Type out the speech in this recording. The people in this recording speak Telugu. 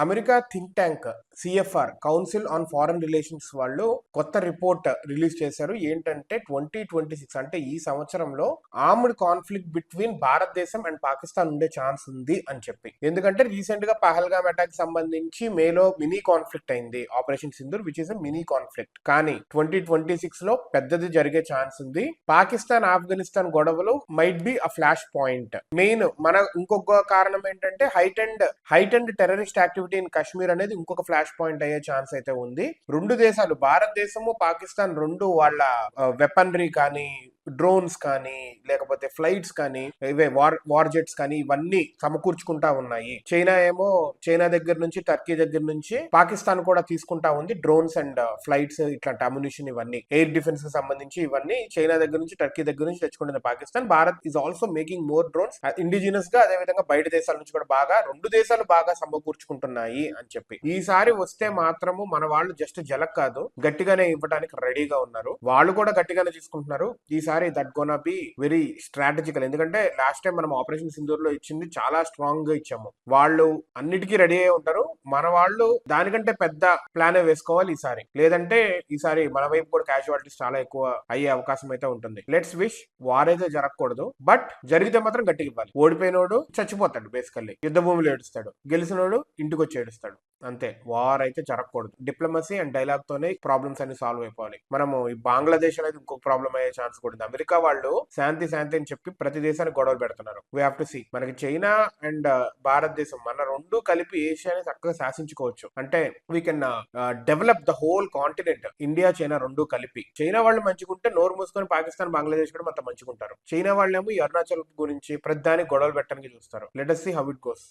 America think tank CFR council on foreign relations వాళ్ళు కొత్త రిపోర్ట్ రిలీజ్ చేశారు. ఏంటంటే 2026 అంటే ఈ సంవత్సరంలో ఆర్మ్డ్ కాన్ఫ్లిక్ట్ బిట్వీన్ భారతదేశం అండ్ పాకిస్తాన్ ఉండే ఛాన్స్ ఉంది అని చెప్పి. ఎందుకంటే రీసెంట్ గా పహల్గామ్ అటాక్ సంబంధించి మేలో మినీ కాన్ఫ్లిక్ట్ అయింది operation Sindoor, which is mini conflict. కానీ 2026 లో పెద్దది జరిగే ఛాన్స్ ఉంది. పాకిస్తాన్ ఆఫ్ఘనిస్తాన్ గొడవలు might be a flash point. Main మన ఇంకొక కారణం ఏంటంటే height and terrorist activity in Kashmir అనేది ఇంకొక ఫ్లాష్ పాయింట్ అయ్యే ఛాన్స్ అయితే ఉంది. రెండు దేశాలు భారతదేశము పాకిస్తాన్ రెండు వాళ్ళ వెపనరీ కానీ డ్రోన్స్ కానీ లేకపోతే ఫ్లైట్స్ కానీ ఇవే వార్ జెట్స్ కానీ ఇవన్నీ సమకూర్చుకుంటా ఉన్నాయి. చైనా దగ్గర నుంచి టర్కీ దగ్గర నుంచి పాకిస్తాన్ కూడా తీసుకుంటా ఉంది డ్రోన్స్ అండ్ ఫ్లైట్స్ ఇట్లాంటి అమ్యునిషన్ ఇవన్నీ ఎయిర్ డిఫెన్స్ కి సంబంధించి ఇవన్నీ చైనా దగ్గర నుంచి టర్కీ దగ్గర నుంచి తెచ్చుకుంటుంది Pakistan. Bharat is also making more drones indigenous గా, అదే విధంగా బయట దేశాల నుంచి కూడా రెండు దేశాలు బాగా సమకూర్చుకుంటున్నాయి అని చెప్పి. ఈసారి వస్తే మాత్రము మన వాళ్ళు జస్ట్ జలక్ కాదు, గట్టిగానే ఇవ్వడానికి రెడీగా ఉన్నారు. వాళ్ళు కూడా గట్టిగానే తీసుకుంటున్నారు. ఈసారి that gonna be very strategical. ఎందుకంటే లాస్ట్ టైం మనం ఆపరేషన్ సింధూర్ లో ఇచ్చింది చాలా స్ట్రాంగ్ గా ఇచ్చాము. వాళ్ళు అన్నిటికీ రెడీ అయి ఉంటారు. మన వాళ్ళు దానికంటే పెద్ద ప్లానే వేసుకోవాలి ఈసారి. లేదంటే ఈసారి మన వైపు కూడా క్యాజువాలిటీస్ చాలా ఎక్కువ అయ్యే అవకాశం అయితే ఉంటుంది. లెట్స్ విష్ వార్ అయితే జరగకూడదు, బట్ జరిగితే మాత్రం గట్టిగా ఇవ్వాలి. ఓడిపోయినోడు చచ్చిపోతాడు, బేసికల్లీ యుద్ధ భూమిలో ఏడుస్తాడు, గెలిచినోడు ఇంటికి వచ్చి ఏడుస్తాడు. అంతే, వార్ అయితే జరగకూడదు. డిప్లొమసీ అండ్ డైలాగ్ తోనే ప్రాబ్లమ్స్ అన్ని సాల్వ్ అయిపోవాలి. మనము ఈ బంగ్లాదేశ్ అనేది ఇంకొక ప్రాబ్లం అయ్యే ఛాన్స్ కూడా ఉంది. అమెరికా వాళ్ళు శాంతి అని చెప్పి ప్రతి దేశానికి గొడవలు పెడుతున్నారు. We have to see. మనకి చైనా అండ్ భారతదేశం మన రెండు కలిపి ఏషియాని చక్కగా శాసించుకోవచ్చు. అంటే we can develop the whole continent. India China రెండు కలిపి. చైనా వాళ్ళు మంచిగుంటే నోరు మూసుకొని పాకిస్తాన్ బంగ్లాదేశ్ కూడా మొత్తం మంచిగుంటారు. చైనా వాళ్ళేమో ఈ అరుణాచల్ గురించి ప్రతిదానికి గొడవలు పెట్టడానికి చూస్తారు. Let us see how it goes.